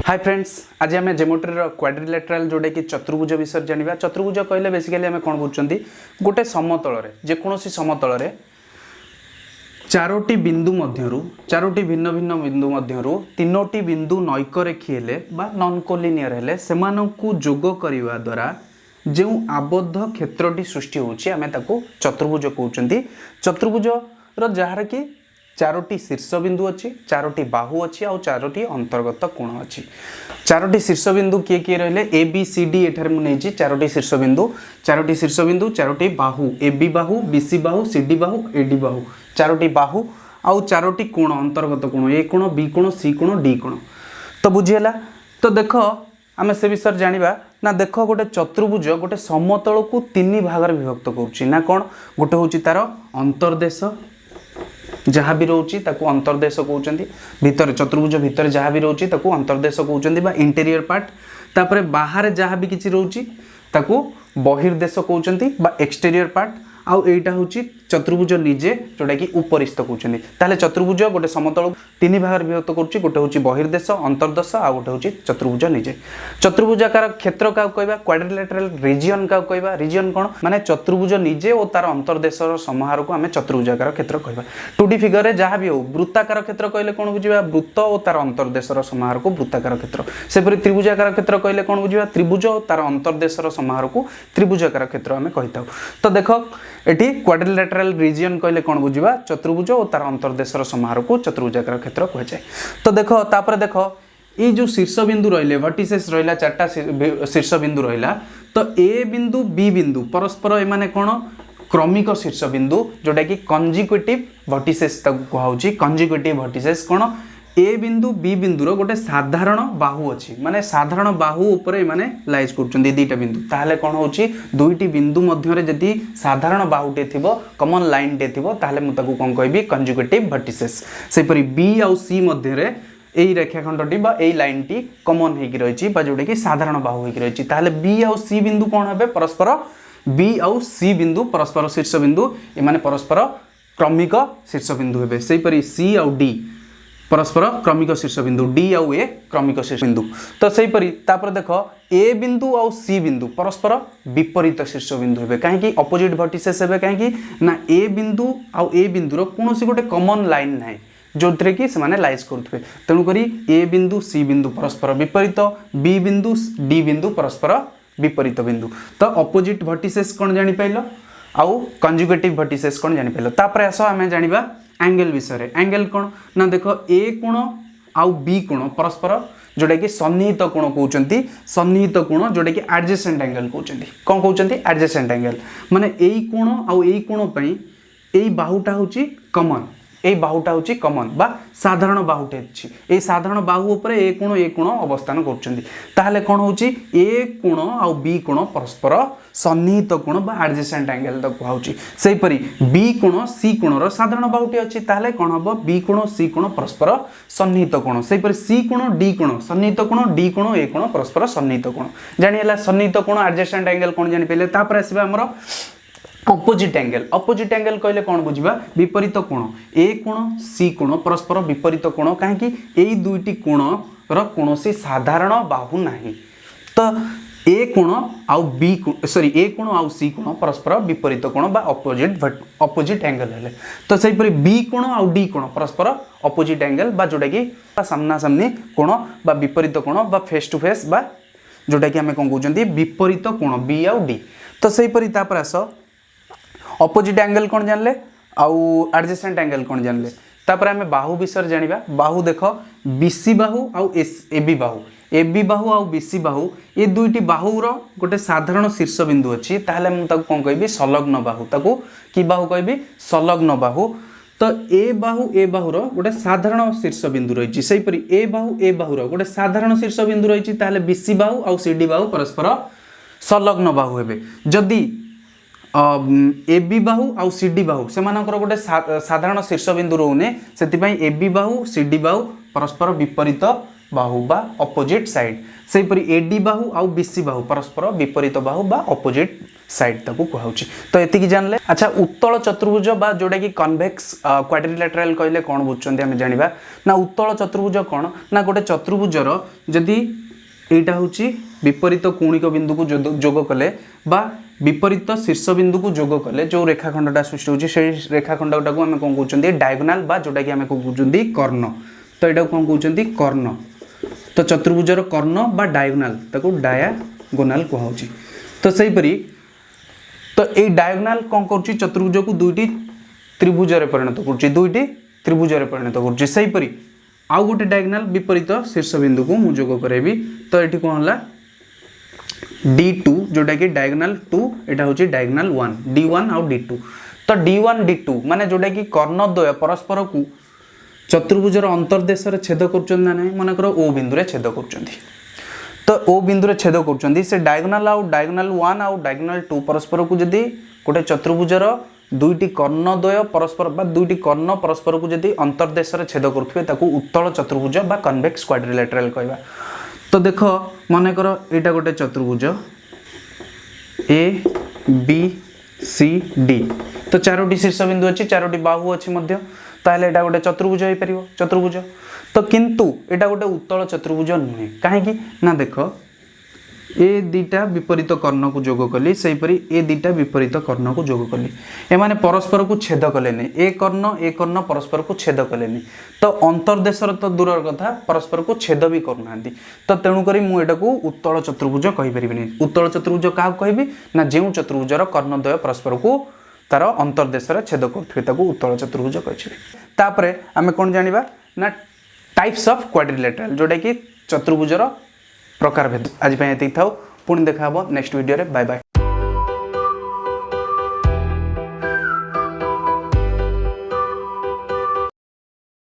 Hi friends, आज आम geometry क्वाड्रिलेटराल जोटा कि चतुर्भुज विषय जाना। चतुर्भुज कहले बेसिकली आम कौन बुझुं गोटे समतल जेकोसी समतल चारोटी बिंदु मध्यरु चारोटी भिन्न भिन्न बिंदु मध्यरु तीनोटी बिंदु नैकरेखी हेले बा नॉन कोलिनियर हेले सेमानंकु जोग करिवा द्वारा जो आबद्ध क्षेत्रटी सृष्टि होछि आमे ताकू चतुर्भुज कहउछंती। चतुर्भुज रो जहार कि चारोटी शीर्ष बिंदु अच्छी, चारोटी बाहु अच्छी और चारोटी अंतर्गत कोण अच्छी। चारोटी शीर्ष बिंदु किए किए रहिले ए बी सी डी एठार मु नेछि चारोटी शीर्ष बिंदु चारोटी बाहु A B Bahu B C Bahu C D Bahu A D बाहु चारोटी बाहु आउ चारोटी कोण अंतर्गत कोण ए कोण बी कोण सी कोण डी कोण। तो बुझीला। तो देख आम से विषय जानिबा ना। देख गोटे चतुर्भुज गोटे समतल को तीन भाग विभक्त करुच्ची ना कौन। गोटे हूँ तार अंतर्देश जहाँ भी रोचे अंतर्देश कहते भितर चतुर्भुज भितर जहाँ भी रोचे अंतर्देश कहते बा इंटेरियर पार्ट। तापर बाहर जहाँ भी किसी रोचे बहिर्देश कहते बा एक्सटेरियर पार्ट। आउ एटा हूँ चतुर्भुज निजे जोटा कि उपरिस्थ कहते। ताहले चतुर्भुज गोटे समतल तीन भाग विभक्त करुच्ची। गोटे हूँ बहिर्देश अंतर्देश आ गोटे हूँ चतुर्भुज निजे। चतुर्भुजाकार क्षेत्र क्या कहवा क्वाड्रिलेटराल रीजन क्या कहवा। रीजन कौन माने चतुर्भुज निजे और तार अंतर्देशर समाहार को आम चतुर्भुजाकार क्षेत्र कहवा। 2D फिगर रे जहाँ भी हो वृत्ताकार क्षेत्र कहले कौन बुझा वृत्त और तार अंतर्देशर समाहार को वृत्ताकार क्षेत्र। सेपरि त्रिभुजाकार क्षेत्र कहले कौन बुझा त्रिभुज और तार अंतर्देशर समाहार को त्रिभुजाकार क्षेत्र आम कही। तो देख एटी क्वाड्रिलेटराल रीजन कहले कौन बुझा चतुर्भुज और तार अंतर्देशर समाहार को चतुर्भुजाकार क्षेत्र कह जाए। तो देख तापर देख ये जो शीर्ष बिंदु रहिले वर्टिसेस रहिला चारटा शीर्ष बिंदु रहिला। तो ए बिंदु बी बिंदु परस्पर एमाने कौन क्रमिक शीर्ष बिंदु जोटा कि कंजिक्यूटिव वर्टिसेस कहउची। कंजिक्यूटिव वर्टिसेस कौन ए बिंदु बी बिंदुर गोटे साधारण बाहु अच्छी माने साधारण बाहु उपरे माने लाइज करछन्ती दुईटा बिंदु। ताहले कौन होची दुईटी बिंदु मध्यरे जदि साधारण बाहुटे थिबो कॉमन लाइन टे थिबो ताहले मु ताकू कोन कहबी कंजुगेटिव वर्टिसेस। सेपरि बी आउ सी मध्यरे एई रेखाखंडटी बा एई लाइनटी कॉमन हेकि रहिछि बा जोटा कि साधारण बाहु हेकि रहिछि। ताहले बी आउ सी बिंदु कोन हेबे परस्पर बी आउ सी बिंदु परस्पर शीर्ष बिंदु ए माने परस्पर क्रमिक शीर्ष बिंदु हेबे। सेपरि सी आउ डी परस्पर क्रमिक शीर्ष बिंदु डी आउ ए क्रमिक शीर्ष बिंदु। तो सेपरि तापर देख ए बिंदु आउ सी बिंदु परस्पर विपरीत शीर्ष बिंदु हेबे। काहेकि अपोजिट वर्टिसेस हेबे काहेकि ना ए बिंदु आउ ए बिंदुर कोनोसी गोटे कॉमन लाइन नाही जो थे कि से लाइज करुवे। तेणुकरी ए बिंदु सी बिंदु परस्पर विपरीत बी बिंदु डी बिंदु परस्पर विपरीत बिंदु। तो अपोजिट वर्टिसेस कौन जानी पाइल आउ कंजुगेटिव वर्टिसेस कौन जानी पाइल। तापर आस आम जानिबा एंगल विषय। एंगल कौन ना देख ए कोण आउ बी कोण परस्पर जोटा कि सन्निहित कोण कहउचंती। सन्निहित कोण जोटा कि एडजेसेंट एंगल कहउचंती। कोन कहउचंती एडजेसेंट एंगल माने एई कोण आउ एई कोण पई एई बाहुटा होची कॉमन ए बाहुटा होची कॉमन बा साधारण बाहुटे अछि। ए साधारण बाहु ऊपर ए कोण अवस्थान करछन्ती। ताहले कोन होची ए कोण आउ बी कोण परस्पर सन्निहित कोण बा एडजेसेंट एंगल त कहउची। सेहि परि बी कोण सी कोणर साधारण बाहुटे अछि। ताहले कोन हबो बी कोण सी कोण परस्पर सन्निहित कोण। सेहि परि सी कोण डी कोण सन्निहित कोण डी कोण ए कोण परस्पर सन्निहित कोण। जानि हला सन्निहित कोण एडजेसेंट एंगल कोन जानि पहिले। तापर आसीबा हमर अपोजिट एंगल। अपोजिट एंगल कहले कौन बुझा विपरीत कोण ए कोण सी कोण परस्पर विपरीत कोण। कहीं एई दुईटी कोण र कोनोसी साधारण बाहु नाही। तो ए कोण आउ बी सॉरी ए कोण आउ सी कोण परस्पर विपरीत कोण बा अपोजिट एंगल हेले। तो सेहि परि बी कोण आउ डी कोण परस्पर अपोजिट एंगल बा जोटा कि सामना सामनी कोण बा विपरीत कोण बा फेस टू फेस बा जोटा कि आमे कोन कहउचंती विपरीत कोण बी आउ डी। तो सेहि परि तापर आस अपोजिट एंगल कौन जानले आउ एडजेसेंट एंगल कौन जानले। तापर हमें बाहु विषय जानिबा। बाहु देख बीसी बाहु आउ एबी बाहु एबी बाहु आउ बीसी बाहु ये दुईटी बाहुर गोटे साधारण शीर्ष बिंदु अच्छी। ताहले मु ताकू कोन कहबी संलग्न बाहु। ताकू की बाहु कहबी संलग्न बाहु। तो ए बाहुर गोटे साधारण शीर्ष बिंदु रही। सेहि परि ए बाहुर गोटे साधारण शीर्ष बिंदु रही। ताहले बीसी बाहु आउ सीडी बाहु परस्पर संलग्न बाहु हेबे। जदि ए बी बाहु आउ सी डी बाहु से गोटे साधारण शीर्ष बिंदु रोने से A B Bahu C D बाहु परस्पर विपरीत बाहु बा अपोजिट साइड। से परि ए डी बाहु आउ बी सी बाहु परस्पर विपरीत बाहु बा अपोजिट साइड ताकू कहउची। तो एतिकी जानले। अच्छा उत्तल चतुर्भुज बा जोटा कि कन्वेक्स क्वाड्रिलेटरल कहले कोन बुझचंती हम जानिबा ना उत्तल चतुर्भुज कोन ना गोटे चतुर्भुजर जदि एटा होची विपरीत कोणिक बिंदु को जोग कले बा विपरीत शीर्ष बिंदु को जोग कले जो रेखाखंडटा सृष्टि होची से रेखाखंडटा को हम कोन कहउचंती डायगोनल बा जोटा कि हम कोन कहउचंती कर्ण। तो एटा कोन कहउचंती कर्ण। तो चतुर्भुजर कर्ण बा डायगोनल ताको डायगोनल कहउची। तो सही परी तो ए डायगोनल कोन करची चतुर्भुज को दुईटी त्रिभुज रे परिणत करची दुईटी त्रिभुज रे परिणत करची। सही परी आउ गोटे डायगोनल विपरीत शीर्ष बिंदु को मु जोग करेबी। तो एठी कोन हला D2 जोटा कि डायगोनल 2 एटा होची डायगोनल 1 D1 और D2। तो D1 D2 माने जोटा कि कर्ण द्वय परस्पर को चतुर्भुजर अंतर्देश रे छेद करचन ना नहीं मन करो O बिंदु रे छेद करचंती। तो O बिंदु रे छेद करचंती से डायगोनल और डायगोनल 1 और डायगोनल 2 परस्पर को जदी गोटे चतुर्भुजर दुईटी कर्ण द्वय परस्पर बा दुईटी कर्ण परस्पर को जदी अंतर्देश रे छेद करथुवे ताकू उत्तल चतुर्भुज बा कन्वेक्स क्वाड्रिलेटरल कहबा। तो देख मन कर एटा गोटे चतुर्भुज A B C D। तो चारोटी शीर्ष बिंदु अच्छी चारोटी बाहु अच्छी मध्य ताहले एटा गोटे चतुर्भुज हो परिबो चतुर्भुज। तो किंतु एटा गोटे उत्तल चतुर्भुज नुहे काहेकि ना देख ए दीटा विपरीत कर्ण को जोग कली सही परी ए दीटा विपरीत कर्ण को जोग कली एमाने परस्पर को छेद कलेनी ए कर्ण परस्पर को छेद कलेनी। तो अंतर्देशर तो दूर कथा परस्पर को छेद भी करना। तो तेणु करी मु एटा को उत्तल चतुर्भुज कहि परिबिनी। उत्तल चतुर्भुज का कहबी ना जेउ चतुर्भुजर कर्णद्वय परस्पर को तार अंतर्देश रे छेद करथुवे ताकू उत्तल चतुर्भुज कहिछि। तापरे आमे कोन जानिबा ना टाइप्स ऑफ क्वाड्रिलेटरल जोटा कि चतुर्भुजर प्रकार भेद। आज एति थाउ पुणी देखा नेक्स्ट वीडियो रे। Bye bye.